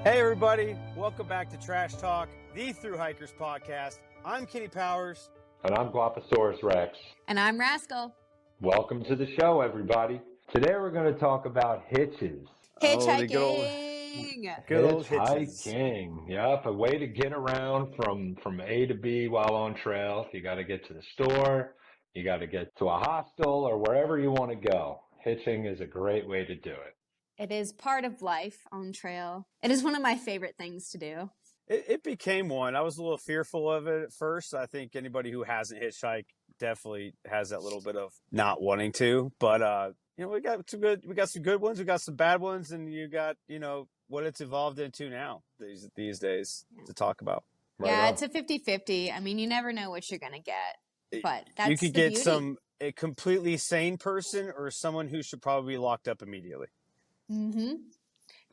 Hey everybody, welcome back to Trash Talk, the Thru Hikers podcast. I'm Kenny Powers. And I'm Guaposaurus Rex. And I'm Rascal. Welcome to the show, everybody. Today we're going to talk about hitches. Hitchhiking! Good old hitches. Hitchhiking. Yep, a way to get around from A to B while on trail. You got to get to the store, you got to get to a hostel, or wherever you want to go. Hitching is a great way to do it. It is part of life on trail. It is one of my favorite things to do. It became one. I was a little fearful of it at first. I think anybody who hasn't hitchhiked definitely has that little bit of not wanting to. But we got some good ones, we got some bad ones, and you got, what it's evolved into now these days to talk about. Right it's a 50-50. I mean, you never know what you're gonna get. But that's you could the get beauty. a completely sane person or someone who should probably be locked up immediately. Mm-hmm.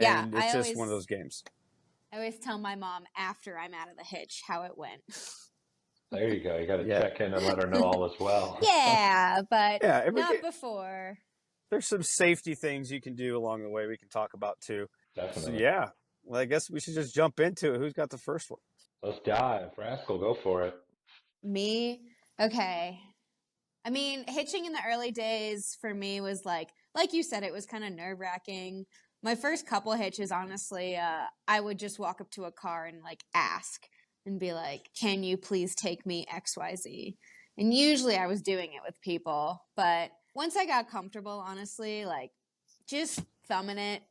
Yeah. And it's just one of those games. I always tell my mom after I'm out of the hitch how it went. There you go. You got to check in and let her know all is well. Yeah, but not before. There's some safety things you can do along the way we can talk about too. Definitely. So, well, I guess we should just jump into it. Who's got the first one? Let's dive. Rascal, go for it. Me? Okay. I mean, hitching in the early days for me was like you said, it was kind of nerve-wracking. My first couple hitches, honestly, I would just walk up to a car and ask and be like, can you please take me XYZ? And usually I was doing it with people. But once I got comfortable, honestly, just thumbing it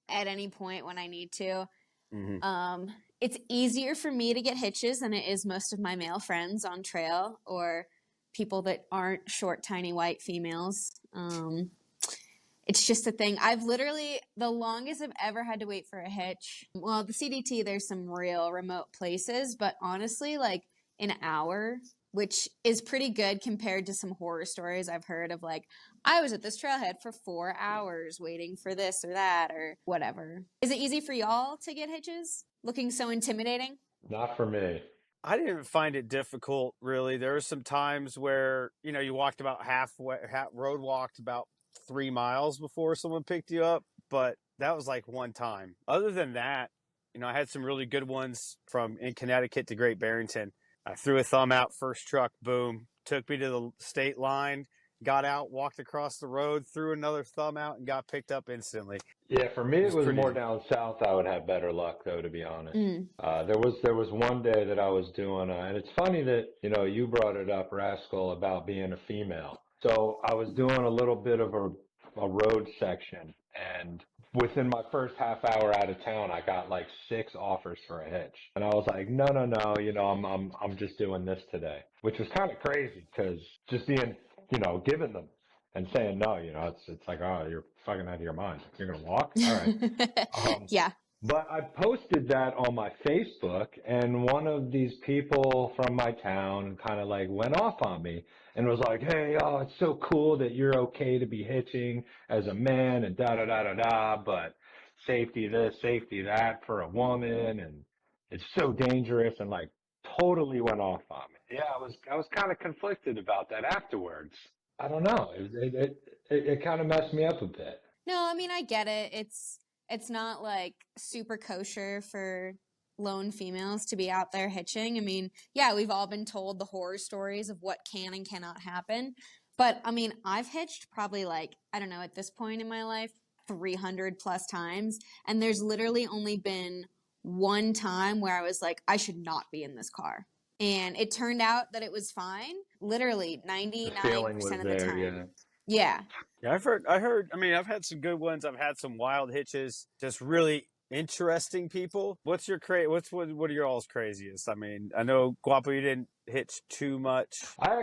at any point when I need to. Mm-hmm. It's easier for me to get hitches than it is most of my male friends on trail or people that aren't short, tiny, white females. It's just a thing. I've literally, the longest I've ever had to wait for a hitch. Well, the CDT, there's some real remote places, but honestly, an hour, which is pretty good compared to some horror stories I've heard of I was at this trailhead for 4 hours waiting for this or that or whatever. Is it easy for y'all to get hitches? Looking so intimidating? Not for me. I didn't find it difficult, really. There were some times where, you walked about road walked about 3 miles before someone picked you up, but that was one time. Other than that, I had some really good ones from in Connecticut to Great Barrington. I threw a thumb out, first truck, boom, took me to the state line, got out, walked across the road, threw another thumb out, and got picked up instantly. Yeah, for me, it was more down south. I would have better luck, though, to be honest. There was one day that I was doing, and it's funny that, you brought it up, Rascal, about being a female. So I was doing a little bit of a road section, and within my first half hour out of town, I got 6 offers for a hitch. And I was like, no, I'm just doing this today, which was kind of crazy because just being, giving them and saying no, it's like, oh, you're fucking out of your mind. You're going to walk? All right. Yeah. But I posted that on my Facebook, and one of these people from my town kind of went off on me and was like, hey, oh, it's so cool that you're okay to be hitching as a man and da-da-da-da-da, but safety this, safety that for a woman, and it's so dangerous, and totally went off on me. Yeah, I was kind of conflicted about that afterwards. I don't know. It kind of messed me up a bit. No, I mean, I get it. It's not super kosher for lone females to be out there hitching. I mean, yeah, we've all been told the horror stories of what can and cannot happen. But I mean, I've hitched probably I don't know, at this point in my life, 300 plus times. And there's literally only been one time where I was like, I should not be in this car. And it turned out that it was fine. Literally 99% of the time. Yeah. Yeah, I've heard, I've had some good ones. I've had some wild hitches, just really interesting people. What are your all's craziest? I mean, I know, Guapo, you didn't hitch too much. I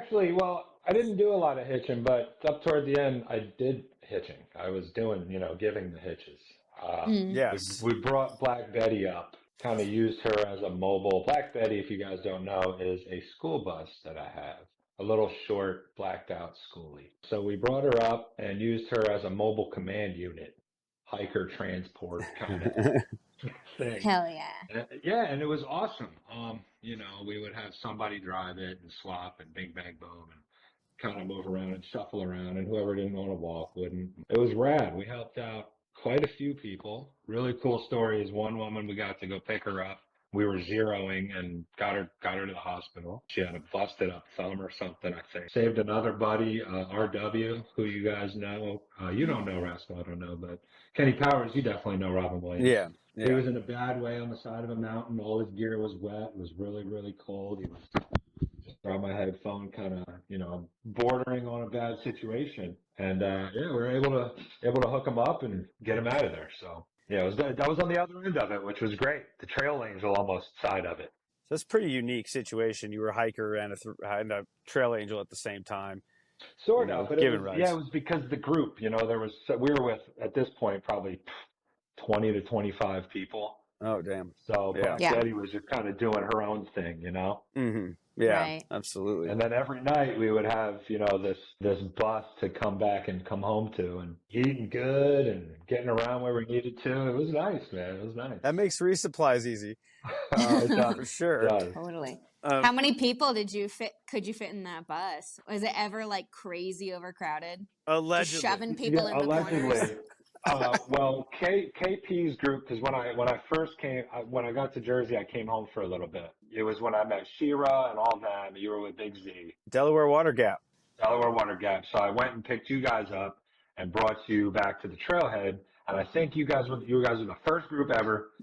didn't do a lot of hitching, but up toward the end, I did hitching. I was doing, giving the hitches. Yes. We brought Black Betty up, kind of used her as a mobile. Black Betty, if you guys don't know, is a school bus that I have. A little short, blacked out schoolie. So we brought her up and used her as a mobile command unit, hiker transport kind of thing. Hell yeah. And it was awesome. We would have somebody drive it and swap and bing, bang, boom, and kind of move around and shuffle around, and whoever didn't want to walk wouldn't. It was rad. We helped out quite a few people. Really cool stories. One woman, we got to go pick her up. We were zeroing and got her to the hospital. She had a busted up thumb or something, I think. Saved another buddy, RW, who you guys know. You don't know Rascal, I don't know, but Kenny Powers, you definitely know Robin Williams. Yeah. He was in a bad way on the side of a mountain. All his gear was wet. It was really, really cold. He was on my headphone, kind of, bordering on a bad situation. And yeah, we were able to hook him up and get him out of there. So yeah, that was on the other end of it, which was great. The trail angel almost side of it. So it's a pretty unique situation. You were a hiker and a trail angel at the same time. Sort of, but it was because the group. We were with at this point probably 20 to 25 people. Oh, damn. So Buck Daddy was just kind of doing her own thing, Mm-hmm. Yeah, right. Absolutely. And then every night we would have, this bus to come back and come home to, and eating good and getting around where we needed to. It was nice, man. It was nice. That makes resupplies easy. For sure. Totally. How many people could you fit in that bus? Was it ever like crazy overcrowded? Allegedly. Just shoving people in the corners? Well, KP's group, because when I first came, when I got to Jersey, I came home for a little bit. It was when I met Shira and all them. You were with Big Z. Delaware Water Gap. So I went and picked you guys up and brought you back to the trailhead. And I think you guys were the first group ever.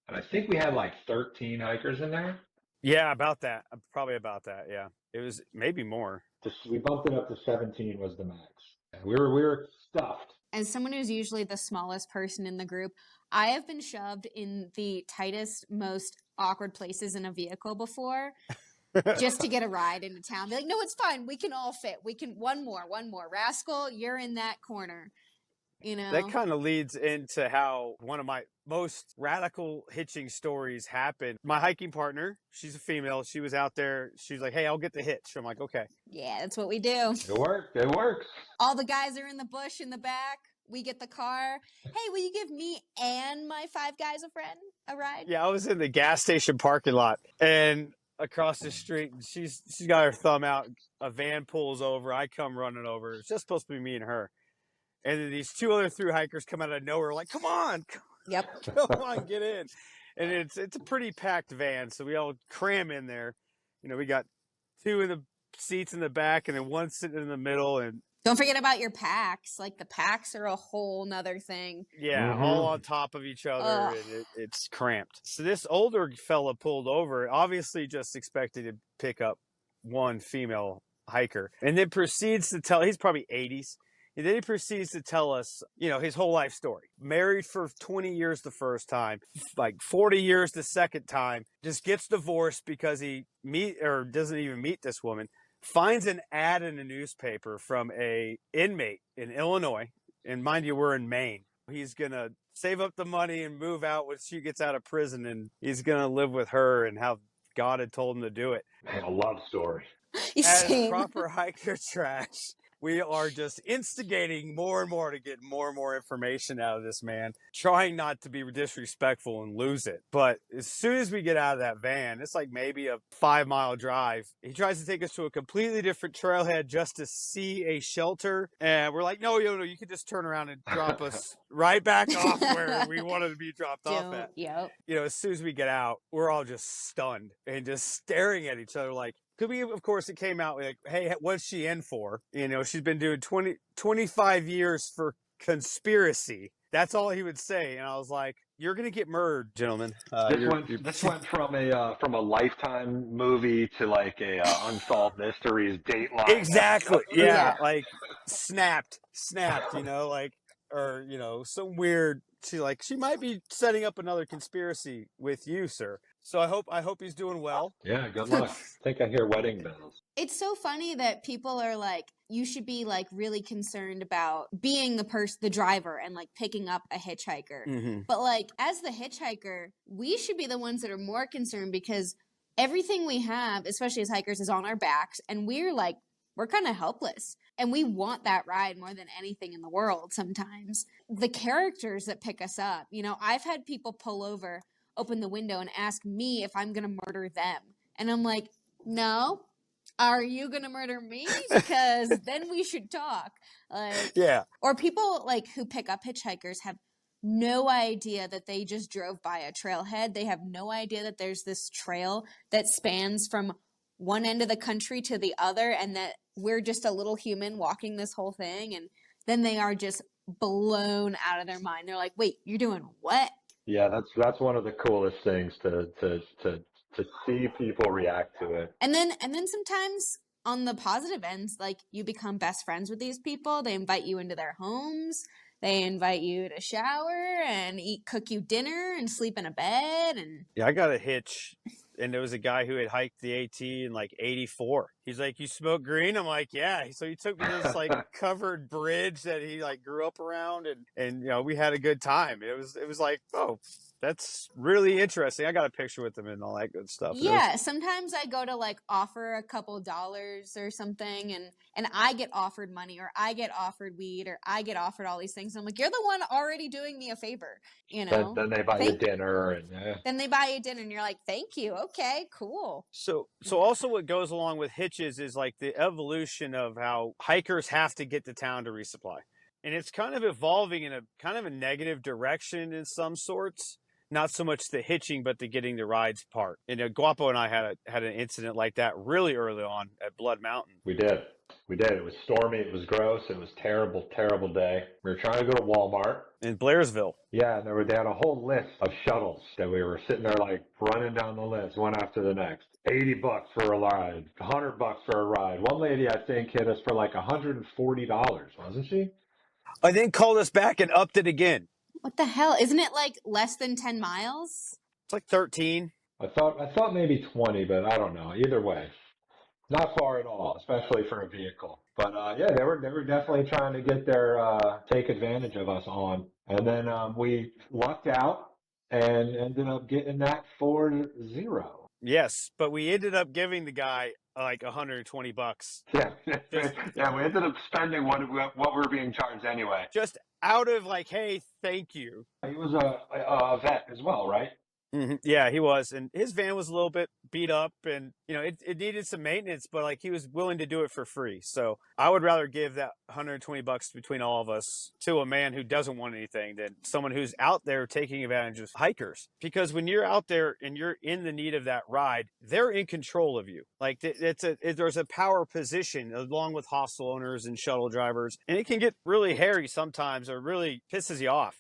And I think we had like 13 hikers in there. Yeah, about that. Probably about that. Yeah, it was maybe more. We bumped it up to 17 was the max. We were stuffed. As someone who's usually the smallest person in the group, I have been shoved in the tightest, most awkward places in a vehicle before just to get a ride into town. Be like, no, it's fine. We can all fit. We can one more. Rascal, you're in that corner. That kind of leads into how one of my most radical hitching stories happened. My hiking partner, she's a female. She was out there. She's like, hey, I'll get the hitch. I'm like, okay. Yeah, that's what we do. It works. All the guys are in the bush in the back. We get the car. Hey, will you give me and my 5 guys a ride? Yeah, I was in the gas station parking lot and across the street. She's got her thumb out. A van pulls over. I come running over. It's just supposed to be me and her. And then these 2 other through hikers come out of nowhere, like, come on, get in. And it's a pretty packed van, so we all cram in there. We got 2 in the seats in the back, and then 1 sitting in the middle. And don't forget about your packs. Like the packs are a whole nother thing. Yeah, all on top of each other, and it's cramped. So this older fella pulled over, obviously just expected to pick up 1 female hiker, and then proceeds to tell. He's probably 80s. And then he proceeds to tell us, his whole life story. Married for 20 years the first time, like 40 years the second time, just gets divorced because he doesn't even meet this woman, finds an ad in a newspaper from a inmate in Illinois. And mind you, we're in Maine. He's going to save up the money and move out when she gets out of prison, and he's going to live with her, and how God had told him to do it. Man, a love story. As proper hiker trash, we are just instigating more and more to get more and more information out of this man, trying not to be disrespectful and lose it. But as soon as we get out of that van, it's like maybe a 5-mile drive. He tries to take us to a completely different trailhead just to see a shelter. And we're like, no, you can just turn around and drop us right back off where we wanted to be dropped off at. Yep. As soon as we get out, we're all just stunned and just staring at each other like, of course, it came out like, hey, what's she in for? She's been doing 25 years for conspiracy. That's all he would say. And I was like, you're going to get murdered, gentlemen. This went from a Lifetime movie to like a Unsolved Mysteries Dateline. Exactly. Yeah. Like snapped, or some weird. She might be setting up another conspiracy with you, sir. So I hope he's doing well. Yeah, good luck. I think I hear wedding bells. It's so funny that people are like, you should be like really concerned about being the driver and like picking up a hitchhiker. Mm-hmm. But like as the hitchhiker, we should be the ones that are more concerned because everything we have, especially as hikers, is on our backs, and we're kind of helpless. And we want that ride more than anything in the world sometimes. The characters that pick us up, I've had people pull over, open the window, and ask me if I'm going to murder them. And I'm like, no. Are you going to murder me? Because then we should talk. Yeah. Or people who pick up hitchhikers have no idea that they just drove by a trailhead. They have no idea that there's this trail that spans from one end of the country to the other, and that we're just a little human walking this whole thing. And then they are just blown out of their mind. They're like, wait, you're doing what? Yeah, that's one of the coolest things to see people react to it. And then sometimes on the positive ends, like you become best friends with these people. They invite you into their homes. They invite you to shower and cook you dinner and sleep in a bed. And yeah, I got a hitch, and there was a guy who had hiked the AT in like '84. He's like, "You smoke green?" I'm like, "Yeah." So he took me to this like covered bridge that he like grew up around, and you know, we had a good time. It was like, oh, that's really interesting. I got a picture with him and all that good stuff. Yeah, sometimes I go to like offer a couple dollars or something, and I get offered money, or I get offered weed, or I get offered all these things. I'm like, you're the one already doing me a favor, you know? Then they buy you dinner, and then they buy you dinner, and you're like, thank you. Okay, cool. So also what goes along with hitches is like the evolution of how hikers have to get to town to resupply. And it's kind of evolving in a kind of a negative direction in some sorts. Not so much the hitching, but the getting the rides part. And Guapo and I had an incident like that really early on at Blood Mountain. We did. It was stormy. It was gross. It was terrible, terrible day. We were trying to go to Walmart in Blairsville. Yeah, and they had a whole list of shuttles that we were sitting there like running down the list one after the next. $80 for a ride, $100 for a ride. One lady I think hit us for like $140, wasn't she? I then called us back and upped it again. What the hell? Isn't it like less than 10 miles? It's like 13. I thought maybe 20, but I don't know. Either way, not far at all, especially for a vehicle. But yeah, they were definitely trying to get take advantage of us on. And then we lucked out and ended up getting that for $0. Yes, but we ended up giving the guy like $120. Yeah, yeah, we ended up spending what we were being charged anyway. Just out of like, hey, thank you. He was a vet as well, right? Mm-hmm. Yeah, he was, and his van was a little bit beat up, and you know it needed some maintenance, but like he was willing to do it for free. So I would rather give that $120 between all of us to a man who doesn't want anything than someone who's out there taking advantage of hikers. Because when you're out there and you're in the need of that ride, they're in control of you. Like there's a power position along with hostel owners and shuttle drivers, and it can get really hairy sometimes, or really pisses you off.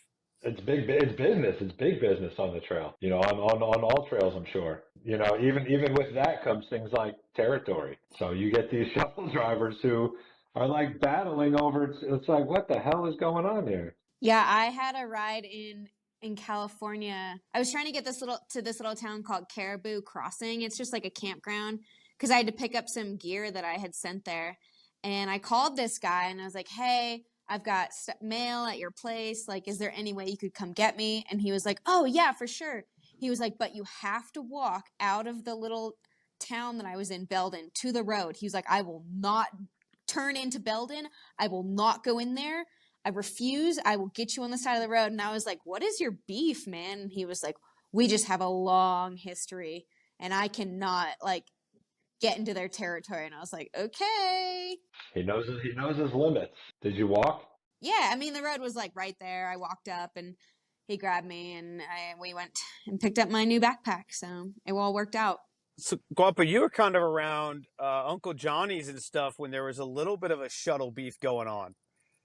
It's business. It's big business on the trail. You know, on all trails, I'm sure. You know, even with that comes things like territory. So you get these shuttle drivers who are like battling over. It's like, what the hell is going on here? Yeah, I had a ride in California. I was trying to get this little town called Caribou Crossing. It's just like a campground because I had to pick up some gear that I had sent there, and I called this guy and I was like, hey, I've got mail at your place. Like, is there any way you could come get me? And he was like, oh, yeah, for sure. He was like, but you have to walk out of the little town that I was in, Belden, to the road. He was like, I will not turn into Belden. I will not go in there. I refuse. I will get you on the side of the road. And I was like, what is your beef, man? And he was like, we just have a long history and I cannot like get into their territory. And I was like, okay. He knows his limits. Did you walk? Yeah, I mean the road was like right there. I walked up and he grabbed me and we went and picked up my new backpack. So it all worked out. So Guapa, you were kind of around Uncle Johnny's and stuff when there was a little bit of a shuttle beef going on.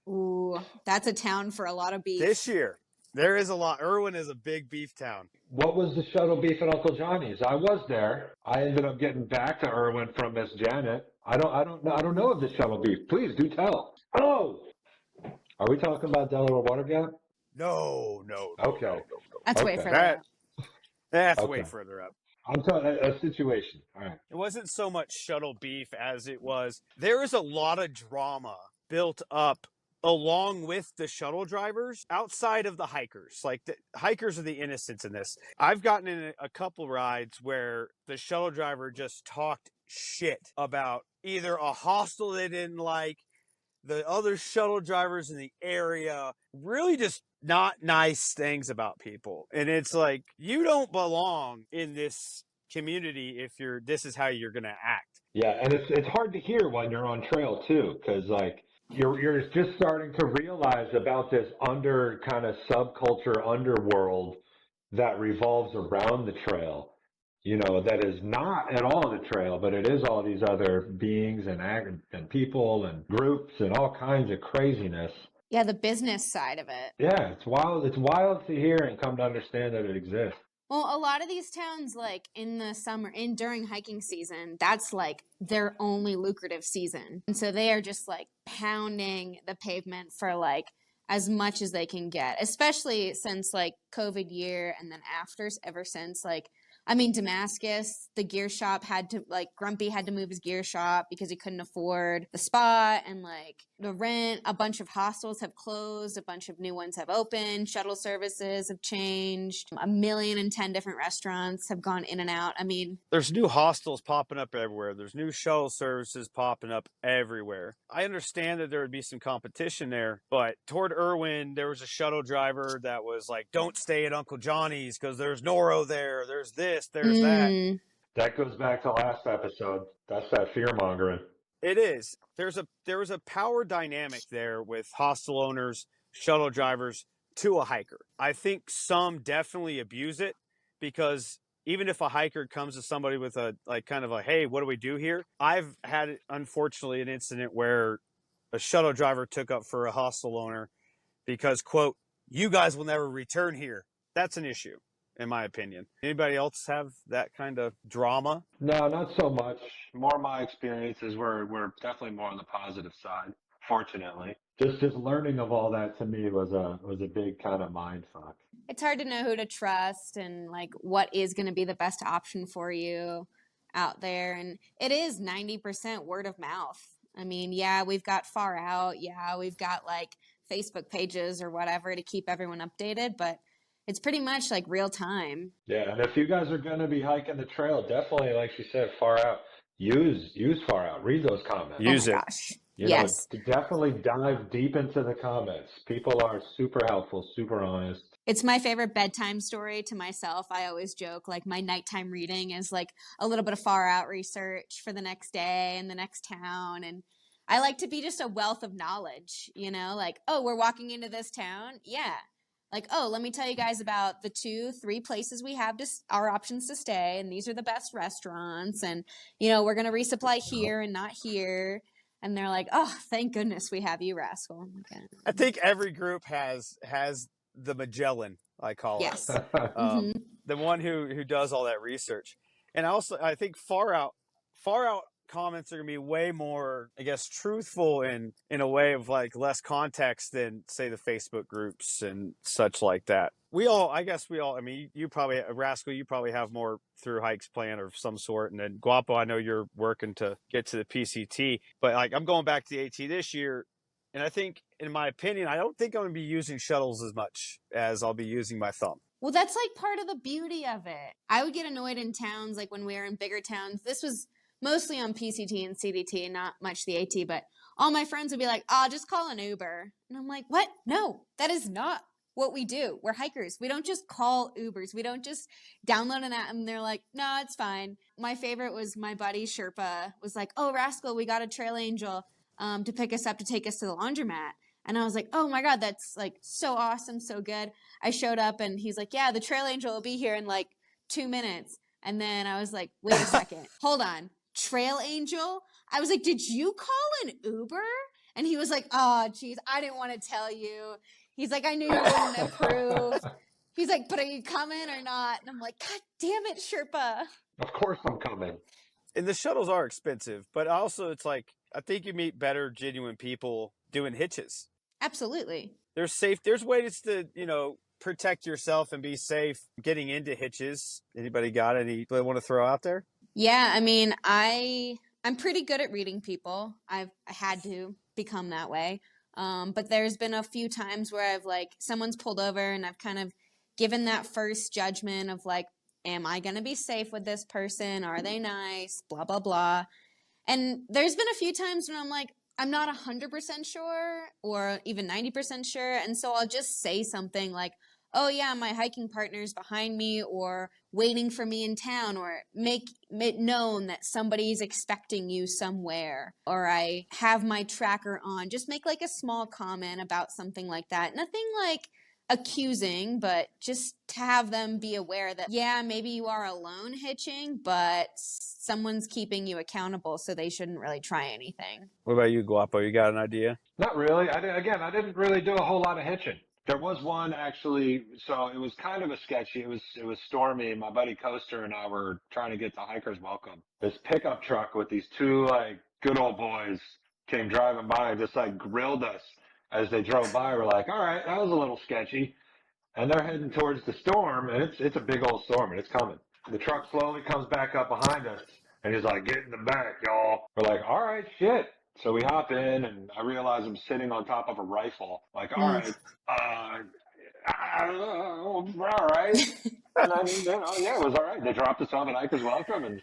Ooh, that's a town for a lot of beef. This year, there is a lot. Irwin is a big beef town. What was the shuttle beef at Uncle Johnny's? I was there. I ended up getting back to Irwin from Miss Janet. I don't know of the shuttle beef. Please do tell. Oh, are we talking about Delaware Water Gap? No. Okay. No. That's way further up. That's way further up. I'm talking a situation. All right. It wasn't so much shuttle beef as it was. There is a lot of drama built up along with the shuttle drivers outside of the hikers. Like the hikers are the innocents in this. I've gotten in a couple rides where the shuttle driver just talked shit about either a hostel they didn't like, the other shuttle drivers in the area, really just not nice things about people. And it's like, you don't belong in this community if this is how you're going to act. Yeah, and it's hard to hear when you're on trail too, because like you're just starting to realize about this under kind of subculture underworld that revolves around the trail. That is not at all the trail, but it is all these other beings and people and groups and all kinds of craziness. Yeah, the business side of it. Yeah, it's wild. It's wild to hear and come to understand that it exists. Well, a lot of these towns, like in the summer, during hiking season, that's like their only lucrative season. And so they are just like pounding the pavement for like as much as they can get, especially since like COVID year and then ever since like, I mean, Damascus, the gear shop had to, like, Grumpy had to move his gear shop because he couldn't afford the spot, and, like, the rent. A bunch of hostels have closed. A bunch of new ones have opened. Shuttle services have changed. 1,010 different restaurants have gone in and out. I mean, there's new hostels popping up everywhere. There's new shuttle services popping up everywhere. I understand that there would be some competition there, but toward Irwin, there was a shuttle driver that was like, don't stay at Uncle Johnny's because there's Noro there. There's this, there's that. That goes back to last episode. That's that fear mongering. It is. There was a power dynamic there with hostel owners, shuttle drivers to a hiker. I think some definitely abuse it because even if a hiker comes to somebody with a like kind of a, hey, what do we do here? I've had, unfortunately, an incident where a shuttle driver took up for a hostel owner because, quote, you guys will never return here. That's an issue, in my opinion. Anybody else have that kind of drama? No, not so much. More my experiences were definitely more on the positive side, fortunately. Just learning of all that to me was a big kind of mind fuck. It's hard to know who to trust and like what is going to be the best option for you out there. And it is 90% word of mouth. I mean, yeah, we've got Far Out. Yeah, we've got like Facebook pages or whatever to keep everyone updated, but it's pretty much like real time. Yeah, and if you guys are going to be hiking the trail, definitely, like she said, Far Out. Use Far Out. Read those comments. Use oh my it. Gosh. Yes. Definitely dive deep into the comments. People are super helpful, super honest. It's my favorite bedtime story to myself. I always joke like my nighttime reading is like a little bit of Far Out research for the next day and the next town. And I like to be just a wealth of knowledge, like, oh, we're walking into this town. Yeah. Like, oh, let me tell you guys about the 2-3 places we have our options to stay. And these are the best restaurants. And, we're going to resupply here and not here. And they're like, oh, thank goodness we have you, Rascal. Okay. I think every group has the Magellan, I call yes. it. The one who does all that research. And I think Far Out comments are going to be way more, I guess, truthful in a way of like less context than say the Facebook groups and such like that. I mean, you probably, Rascal, you probably have more through hikes planned of some sort. And then Guapo, I know you're working to get to the PCT, but like I'm going back to the AT this year. And I think, in my opinion, I don't think I'm going to be using shuttles as much as I'll be using my thumb. Well, that's like part of the beauty of it. I would get annoyed in towns, like when we were in bigger towns. This was mostly on PCT and CDT, not much the AT, but all my friends would be like, oh, just call an Uber. And I'm like, what? No, that is not what we do. We're hikers. We don't just call Ubers. We don't just download an app and they're like, no, it's fine. My favorite was my buddy Sherpa was like, oh, Rascal, we got a trail angel to pick us up to take us to the laundromat. And I was like, oh my God, that's like so awesome, so good. I showed up and he's like, yeah, the trail angel will be here in like 2 minutes. And then I was like, wait a second, hold on. Trail angel? I was like, did you call an Uber? And he was like, oh, geez, I didn't want to tell you. He's like, I knew you wouldn't approve. He's like, but are you coming or not? And I'm like, God damn it, Sherpa. Of course I'm coming. And the shuttles are expensive, but also it's like, I think you meet better, genuine people doing hitches. Absolutely. There's ways to, protect yourself and be safe getting into hitches. Anybody got any they want to throw out there? Yeah, I mean, I'm pretty good at reading people. I had to become that way. But there's been a few times where I've like someone's pulled over and I've kind of given that first judgment of like, am I going to be safe with this person? Are they nice? Blah, blah, blah. And there's been a few times when I'm like, I'm not 100% sure or even 90% sure. And so I'll just say something like, oh yeah, my hiking partner's behind me or waiting for me in town, or make it known that somebody's expecting you somewhere, or I have my tracker on. Just make like a small comment about something like that. Nothing like accusing, but just to have them be aware that, yeah, maybe you are alone hitching, but someone's keeping you accountable, so they shouldn't really try anything. What about you, Guapo? You got an idea? Not really. I didn't really do a whole lot of hitching. There was one actually, so it was kind of a sketchy. It was stormy. My buddy Coaster and I were trying to get to Hiker's Welcome. This pickup truck with these two like good old boys came driving by and just like grilled us as they drove by. We're like, all right, that was a little sketchy. And they're heading towards the storm, and it's a big old storm, and it's coming. The truck slowly comes back up behind us, and he's like, "Get in the back, y'all." We're like, "All right, shit." So we hop in, and I realize I'm sitting on top of a rifle. Like, all right, all right. And then, yeah, it was all right. They dropped us off at Ike's Welcome and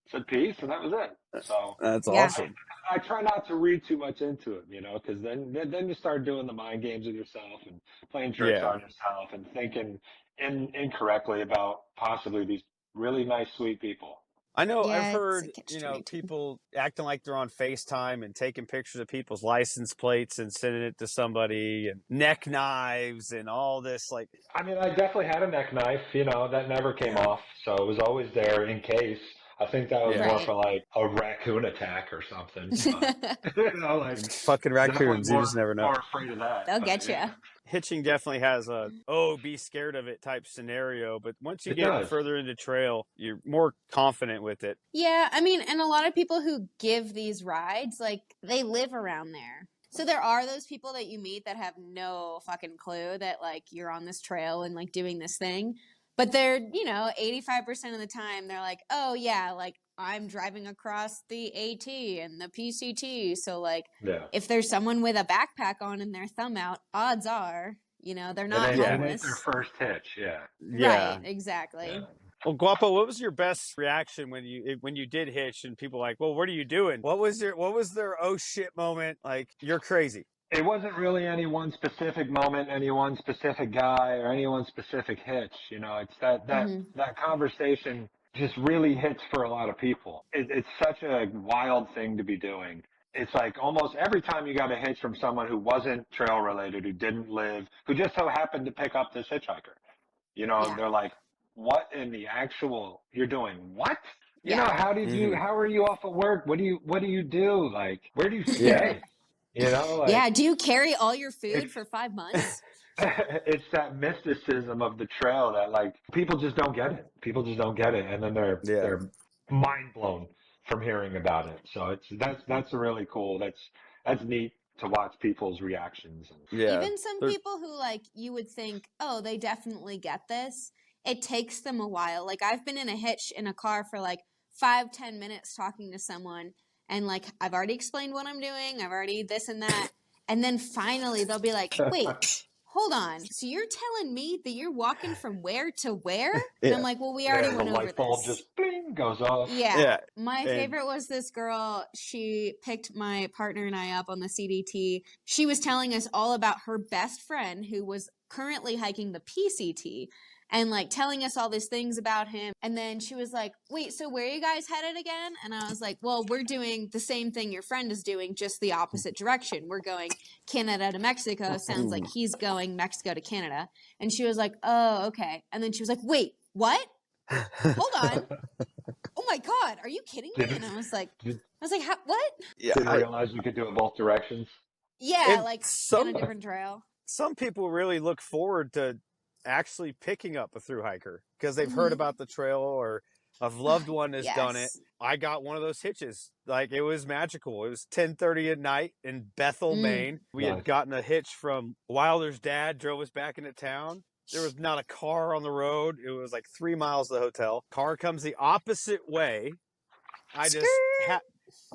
said peace, and that was it. So That's Yeah. awesome. I try not to read too much into it, because then you start doing the mind games with yourself and playing tricks Yeah. on yourself and thinking incorrectly about possibly these really nice, sweet people. I know I've Yeah, it's a heard, catch-22. people acting like they're on FaceTime and taking pictures of people's license plates and sending it to somebody, and neck knives and all this. Like, I mean, I definitely had a neck knife, that never came yeah, off, so it was always there in case. I think that was yeah, more Right. for like a raccoon attack or something. But, like fucking definitely raccoons. You just never know. more afraid of that. They'll But get you. yeah, Hitching definitely has a, oh, be scared of it type scenario, but once you it get does. further into trail, you're more confident with it. Yeah, I mean, and a lot of people who give these rides, like, they live around there. So there are those people that you meet that have no fucking clue that, like, you're on this trail and, like, doing this thing. But they're, 85% of the time, they're like, oh, yeah, like, I'm driving across the AT and the PCT. So, like, Yeah. if there's someone with a backpack on and their thumb out, odds are, they're not It ain't their homeless. first hitch. Yeah. Right, Yeah. exactly. Yeah. Well, Guapo, what was your best reaction when you did hitch and people were like, well, what are you doing? What was their oh shit moment? Like, you're crazy. It wasn't really any one specific moment, any one specific guy, or any one specific hitch. It's that conversation just really hits for a lot of people. It's such a wild thing to be doing. It's like almost every time you got a hitch from someone who wasn't trail related, who didn't live, who just so happened to pick up this hitchhiker. Yeah. They're like, "What in the actual? You're doing what? Yeah. How are you off of work? What do you do? Like, where do you Yeah. stay? Like, Yeah. Do you carry all your food it's for 5 months? it's that mysticism of the trail that like people just don't get it. People just don't get it, and then Yeah. they're mind blown from hearing about it. So that's really cool. That's neat to watch people's reactions. Yeah. Even some people who, like, you would think, oh, they definitely get this. It takes them a while. Like, I've been in a hitch in a car for like 5-10 minutes talking to someone, and like, I've already explained what I'm doing. I've already this and that. And then finally they'll be like, wait, hold on. So you're telling me that you're walking from where to where? And I'm like, well, we already went the over light bulb this. just bling goes off. Yeah. My favorite was this girl. She picked my partner and I up on the CDT. She was telling us all about her best friend who was currently hiking the PCT and like telling us all these things about him. And then she was like, wait, so where are you guys headed again? And I was like, well, we're doing the same thing your friend is doing, just the opposite direction. We're going Canada to Mexico. Sounds like he's going Mexico to Canada. And she was like, oh, okay. And then she was like, wait, what? Hold on. Oh my God, are you kidding me? And I was like, what? Yeah. Didn't realize you could do it both directions. Yeah, And like on a different trail. Some people really look forward to actually picking up a through hiker because they've heard about the trail or a loved one has done it. Yes. I got one of those hitches. Like, it was magical. It was 10:30 at night in Bethel, Maine. We had gotten a hitch from Wilder's dad, drove us back into town. There was not a car on the road. It was like 3 miles to the hotel. Car comes the opposite way. I just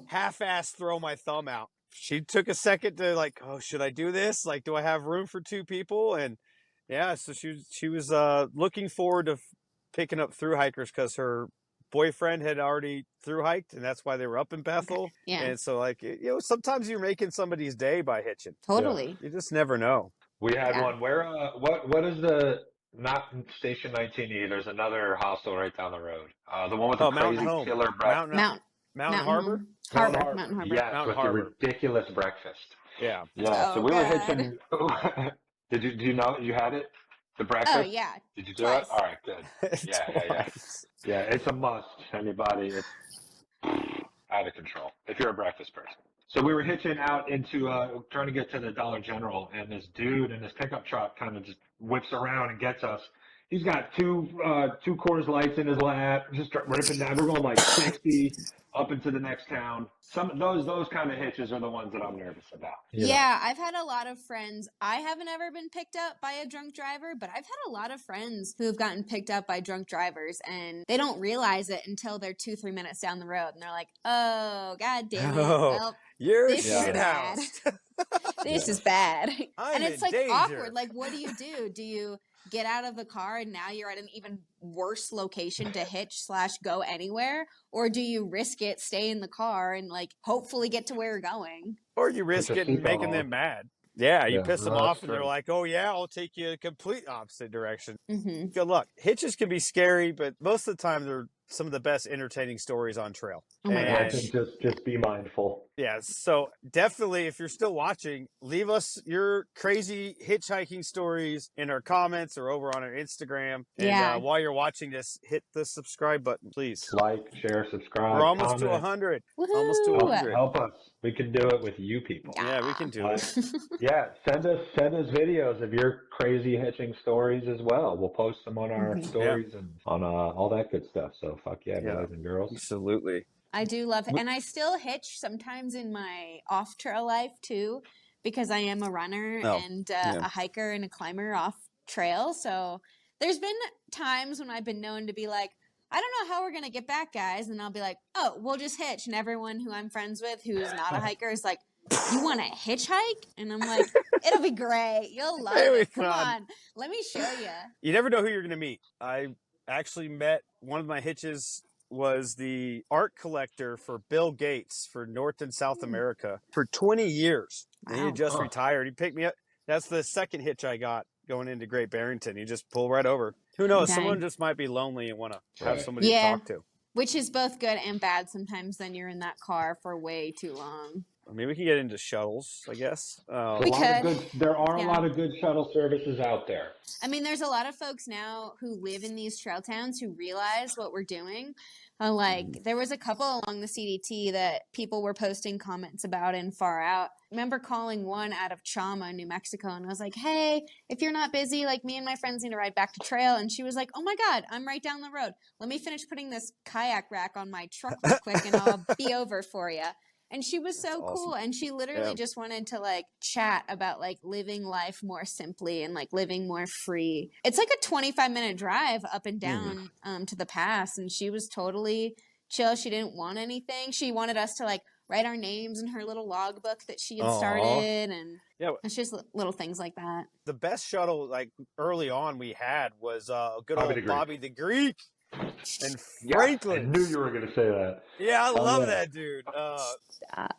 half-ass throw my thumb out. She took a second to like, oh, should I do this? Like, do I have room for 2 people? And yeah, so she was looking forward to picking up through hikers because her boyfriend had already through hiked, and that's why they were up in Bethel. Okay. Yeah. And so, like, sometimes you're making somebody's day by hitching. Totally. You just never know. We had one where what is the not Station 19E. There's another hostel right down the road. The one with the Oh, Mountain crazy Home. killer breakfast. Mountain Harbor? Mountain Harbor. Yes, Mountain with the Harbor. ridiculous breakfast. Yeah. Yeah, so Oh we were God. hitching. Do you know you had it? The Oh breakfast? yeah. Did you do it? Twice. All right, good. Yeah. Twice. Yeah, it's a must. Anybody, it's out of control if you're a breakfast person. So we were hitching out into trying to get to the Dollar General, and this dude in his pickup truck kind of just whips around and gets us. He's got two Coors Lights in his lap, just ripping down. We're going like 60 up into the next town. Some those kind of hitches are the ones that I'm nervous about. Yeah, I've had a lot of friends. I haven't ever been picked up by a drunk driver, but I've had a lot of friends who have gotten picked up by drunk drivers, and they don't realize it until they're 2-3 minutes down the road, and they're like, "Oh, God damn it! Oh, Well, you're this is bad. shithoused. This is bad." I'm And it's in like danger. awkward. Like, what do? Do you get out of the car and now you're at an even worse location to hitch/go anywhere, or do you risk it, stay in the car, and like hopefully get to where you're going? Or you risk Put your getting making seatbelt them on. mad. Yeah, you piss them that's off and they're true. like, oh, yeah, I'll take you a complete opposite direction. Mm-hmm. Good luck. Hitches can be scary, but most of the time they're some of the best entertaining stories on trail. Oh my Yeah, I gosh. think just be mindful. Yeah, so definitely if you're still watching, leave us your crazy hitchhiking stories in our comments or over on our Instagram. And Yeah. while you're watching this, hit the subscribe button, please. Like, share, subscribe. We're almost to comment. 100. Woohoo! Almost to Help, 100. help us. We can do it with you people. Yeah, we can do it. Yeah, send us videos of your crazy hitching stories as well. We'll post them on our stories and on all that good stuff. So fuck yeah, boys and girls. Absolutely. I do love it. And I still hitch sometimes in my off trail life too, because I am a runner and a hiker and a climber off trail. So there's been times when I've been known to be like, I don't know how we're going to get back, guys. And I'll be like, oh, we'll just hitch. And everyone who I'm friends with who's not a hiker is like, you want to hitchhike? And I'm like, it'll be great. You'll love it. Come on. Let me show you. You never know who you're going to meet. I actually met one of my hitches was the art collector for Bill Gates for North and South America for 20 years. Wow. And he had just retired. He picked me up. That's the second hitch I got going into Great Barrington. You just pull right over. Who knows? Dang. Someone just might be lonely and want to have somebody to talk to. Which is both good and bad. Sometimes then you're in that car for way too long. I mean, we can get into shuttles, I guess. There are a lot of good shuttle services out there. I mean, there's a lot of folks now who live in these trail towns who realize what we're doing. There was a couple along the CDT that people were posting comments about in Far Out. I remember calling one out of Chama, New Mexico, and I was like, hey, if you're not busy, like me and my friends need to ride back to trail. And she was like, oh my God, I'm right down the road. Let me finish putting this kayak rack on my truck real quick and I'll be over for you. And she was so cool. And she literally just wanted to like chat about like living life more simply and like living more free. It's like a 25-minute drive up and down to the pass. And she was totally chill. She didn't want anything. She wanted us to like write our names in her little logbook that she had started. And it's just little things like that. The best shuttle like early on we had was good old Bobby the Greek. And Franklin. I knew you were going to say that. Yeah, I love that dude.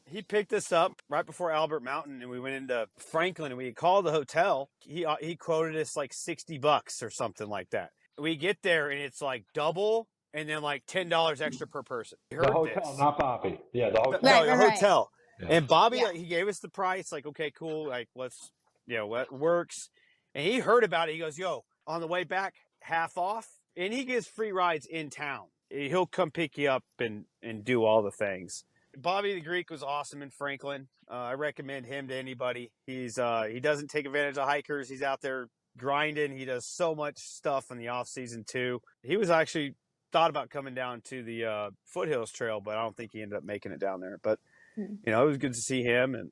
He picked us up right before Albert Mountain, and we went into Franklin, and we called the hotel. He quoted us like $60 or something like that. We get there, and it's like double, and then like $10 extra per person. The hotel, not Bobby. Yeah, the hotel. The hotel. Yeah. And Bobby, he gave us the price. Like, okay, cool. Like, let's, what works. And he heard about it. He goes, yo, on the way back, half off. And he gives free rides in town. He'll come pick you up and do all the things. Bobby the Greek was awesome in Franklin. I recommend him to anybody. He doesn't take advantage of hikers. He's out there grinding. He does so much stuff in the off season too. He was actually thought about coming down to the Foothills Trail, but I don't think he ended up making it down there. But it was good to see him. And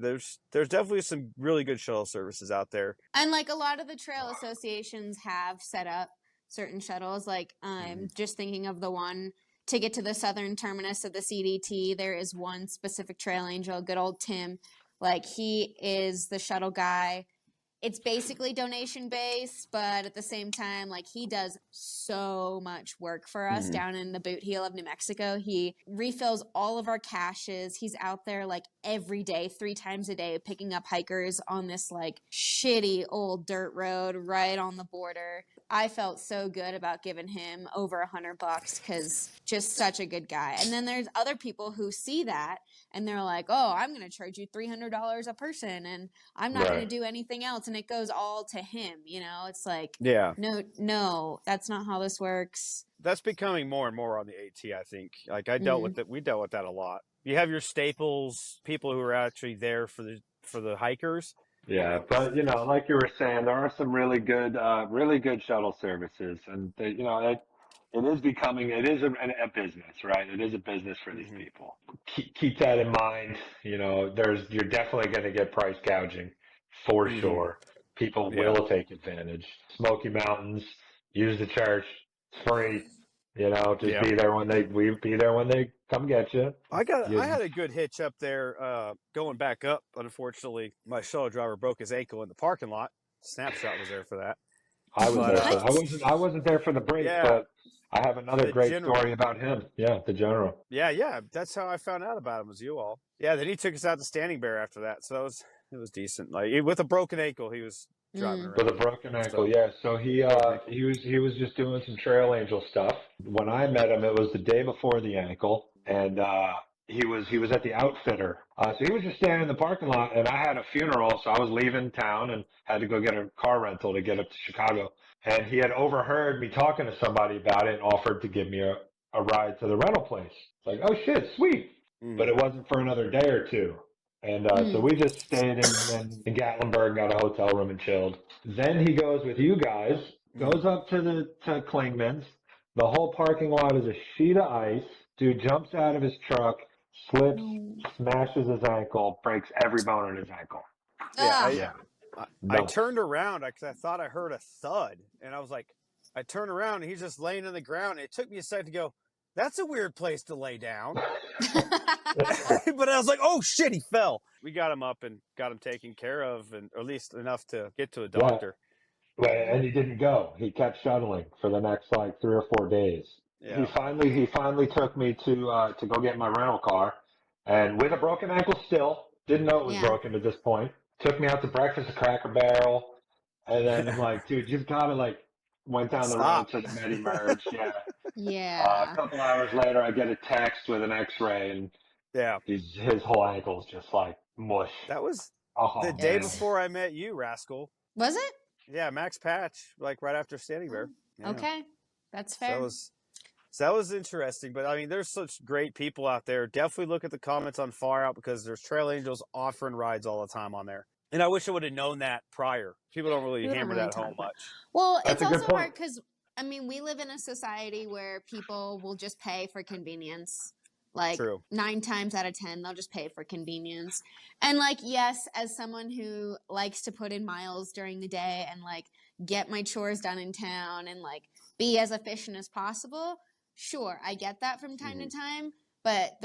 there's definitely some really good shuttle services out there. And like a lot of the trail associations have set up certain shuttles. Like I'm just thinking of the one to get to the southern terminus of the CDT. There is one specific trail angel, good old Tim. Like he is the shuttle guy. it's basically donation based, but at the same time, like, he does so much work for us down in the boot heel of New Mexico. He refills all of our caches. He's out there like every day, 3 times a day, picking up hikers on this like shitty old dirt road right on the border. I felt so good about giving him over $100 because just such a good guy. And then there's other people who see that and they're like, oh, I'm going to charge you $300 a person and I'm not going to do anything else. And it goes all to him, you know? It's like, no, that's not how this works. That's becoming more and more on the AT, I think. Like I dealt with it. We dealt with that a lot. You have your staples, people who are actually there for the hikers. Yeah, but you know, like you were saying, there are some really good shuttle services, and they, you know, it is becoming, it is a business, right? It is a business for these people. Keep that in mind. You know, you're definitely going to get price gouging for sure. People will take advantage. Smoky Mountains, use the church, it's free. You know, just be there when they come get you. I had a good hitch up there going back up. Unfortunately, my shuttle driver broke his ankle in the parking lot. Snapshot was there for that. I was there. I wasn't there for the break, but I have another great story about him. Yeah, the general. Yeah. That's how I found out about him, was you all. Yeah, then he took us out to Standing Bear after that. So it was decent. Like with a broken ankle, he was driving around. With a broken ankle, yeah. So he was just doing some Trail Angel stuff. When I met him, it was the day before the ankle, and he was at the Outfitter. So he was just standing in the parking lot, and I had a funeral, so I was leaving town and had to go get a car rental to get up to Chicago. And he had overheard me talking to somebody about it and offered to give me a ride to the rental place. It's like, oh shit, sweet. But it wasn't for another day or two. And so we just stayed in Gatlinburg, got a hotel room and chilled. Then he goes with you guys, goes up to Klingman's. The whole parking lot is a sheet of ice. Dude jumps out of his truck, slips, smashes his ankle, breaks every bone in his ankle. I turned around because I thought I heard a thud. And I was like, I turned around and he's just laying on the ground. It took me a second to go, that's a weird place to lay down. But I was like, oh shit, he fell. We got him up and got him taken care of, and or at least enough to get to a doctor. Yeah. And he didn't go. He kept shuttling for the next like 3 or 4 days. Yeah. He finally took me to go get my rental car, and with a broken ankle still, didn't know it was broken at this point. Took me out to breakfast at Cracker Barrel, and then I'm like, dude, you've got to went down the road to the Medi-Merge. A couple hours later, I get a text with an X-ray, and his whole ankle's just like mush. That was the day before I met you, Rascal. Was it? Yeah, Max Patch, like right after Standing Bear. Yeah. Okay, that's fair. So that was interesting. But I mean, there's such great people out there. Definitely look at the comments on Far Out because there's Trail Angels offering rides all the time on there. And I wish I would have known that prior. People don't really hammer that home much. Well, it's also hard because, I mean, we live in a society where people will just pay for convenience. Like 9 times out of 10, they'll just pay for convenience. And like, yes, as someone who likes to put in miles during the day and like get my chores done in town and like be as efficient as possible, sure, I get that from time to time. But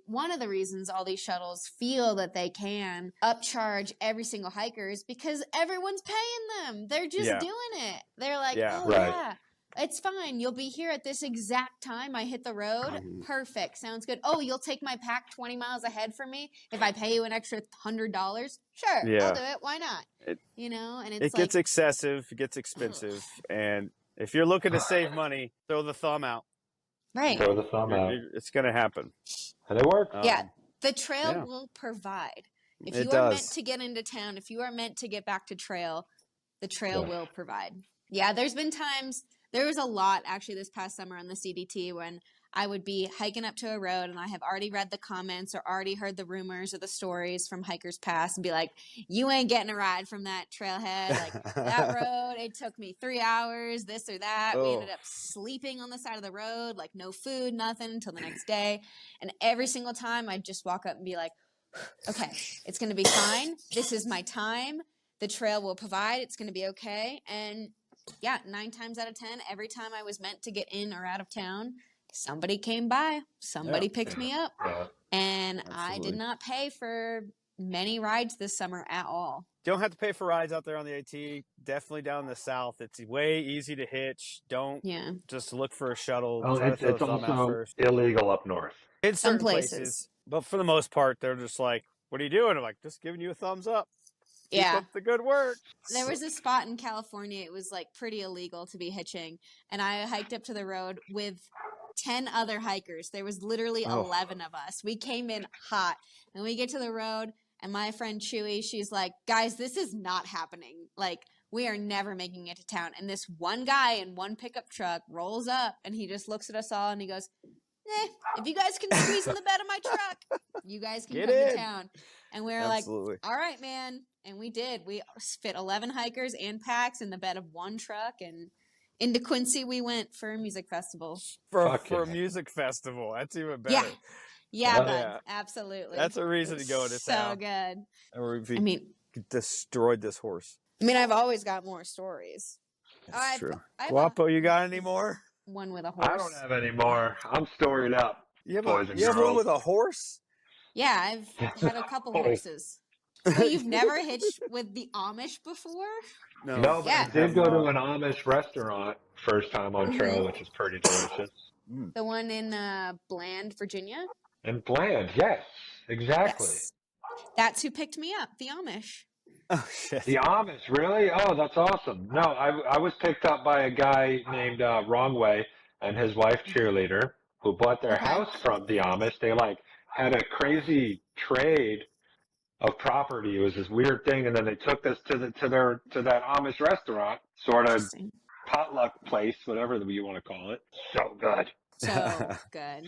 one of the reasons all these shuttles feel that they can upcharge every single hiker is because everyone's paying them. They're just doing it. They're like, it's fine. You'll be here at this exact time I hit the road. Perfect. Sounds good. Oh, you'll take my pack 20 miles ahead for me if I pay you an extra $100? Sure, I'll do it. Why not? And it's gets excessive. It gets expensive. And if you're looking to save money, throw the thumb out. Right. Throw the thumb out. It's going to happen. And it works. The trail will provide. If you are meant to get into town, if you are meant to get back to trail, the trail will provide. Yeah, there's been times, there was a lot actually this past summer on the CDT when I would be hiking up to a road and I have already read the comments or already heard the rumors or the stories from hikers past and be like, you ain't getting a ride from that trailhead. Like that road, it took me 3 hours, this or that. We ended up sleeping on the side of the road, like no food, nothing until the next day. And every single time I'd just walk up and be like, okay, it's going to be fine. This is my time. The trail will provide. It's going to be okay. And 9 times out of 10, every time I was meant to get in or out of town, somebody came by, somebody picked me up, and I did not pay for many rides this summer at all. don't have to pay for rides out there on the AT. Definitely down in the south. It's way easy to hitch. Don't just look for a shuttle. Oh, Try to throw a it's thumb out also first. illegal up north. In Some certain places. places. But for the most part, they're just like, what are you doing? I'm like, just giving you a thumbs up. Keep up the good work. There was a spot in California, it was like pretty illegal to be hitching. And I hiked up to the road with 10 other hikers. There was literally 11 of us. We came in hot. And we get to the road, and my friend Chewy, she's like, guys, this is not happening. Like, we are never making it to town. And this one guy in one pickup truck rolls up, and he just looks at us all, and he goes, if you guys can squeeze in the bed of my truck, you guys can come to town. And we were like, all right, man. And we did. We fit 11 hikers and packs in the bed of one truck, and into Quincy we went for a music festival. For a music festival. That's even better. Yeah, bud. Absolutely. That's a reason to go into town. So good. Or I mean, destroyed this horse. I mean, I've always got more stories. That's true. Guapo, you got any more? One with a horse. I don't have any more. I'm storied up. You have one with a horse? Yeah, I've had a couple horses. Wait, you've never hitched with the Amish before? No, but I did go to an Amish restaurant first time on trail, which is pretty delicious. The one in Bland, Virginia? In Bland, yes, exactly. Yes. That's who picked me up, the Amish. Oh, shit. The Amish, really? Oh, that's awesome. No, I was picked up by a guy named Wrongway and his wife cheerleader who bought their house from the Amish. They had a crazy trade of property. It was this weird thing, and then they took this to that Amish restaurant, sort of potluck place, whatever you want to call it. So good. So good.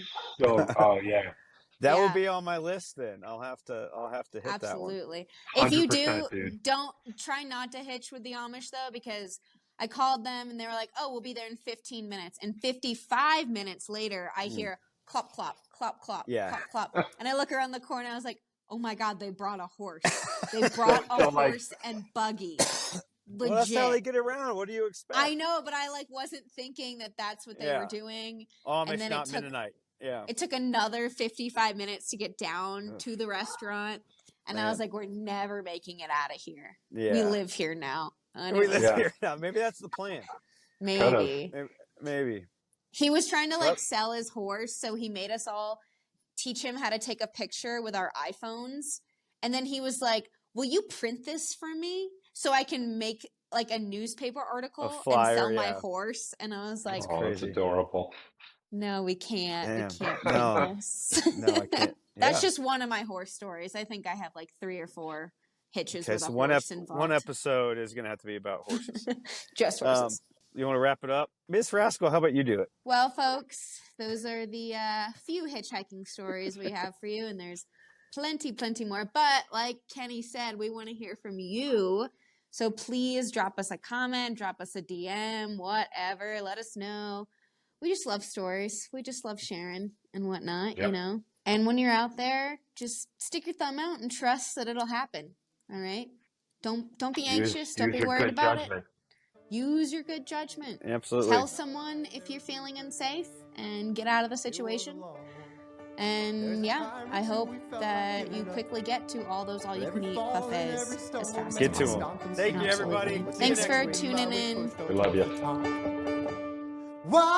Oh yeah. That will be on my list then. I'll have to hit that one. Absolutely. If you do, don't try not to hitch with the Amish though, because I called them and they were like, "Oh, we'll be there in 15 minutes." And 55 minutes later, I hear clop clop clop clop clop clop, and I look around the corner. I was like, "Oh my God, they brought a horse! They brought a horse and buggy." Legit. Well, that's how they get around. What do you expect? I know, but I wasn't thinking that that's what they were doing. Amish, not Mennonite. Yeah. It took another 55 minutes to get down to the restaurant. And I was like, we're never making it out of here. Yeah. We live here now. We live here now. Maybe that's the plan. Maybe. He was trying to sell his horse. So he made us all teach him how to take a picture with our iPhones. And then he was like, will you print this for me so I can make a newspaper article and sell my horse? And I was like, oh, that's adorable. No, we can't. Damn. We can't print this. No, I can't. That's just one of my horse stories. I think I have 3 or 4 hitches with a horse involved. One episode is going to have to be about horses. Just horses. You want to wrap it up? Miss Rascal, how about you do it? Well, folks, those are the few hitchhiking stories we have for you, and there's plenty more. But like Kenny said, we want to hear from you. So please drop us a comment, drop us a DM, whatever. Let us know. We just love stories. We just love sharing and whatnot, you know. And when you're out there, just stick your thumb out and trust that it'll happen. All right? Don't be anxious. Don't be worried about it. Use your good judgment. Absolutely. Tell someone if you're feeling unsafe and get out of the situation. And I hope that you quickly get to all those all-you-can-eat buffets as fast as possible. Get to them. Thank you, everybody. Thanks for tuning in. We love you. Why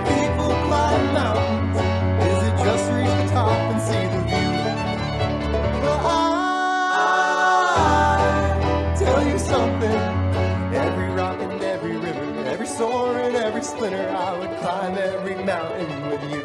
people climb mountains? Is it just reach the top and see the view? Well, I tell you something. Every rock and every river, every sword and every splinter, I would climb every mountain with you.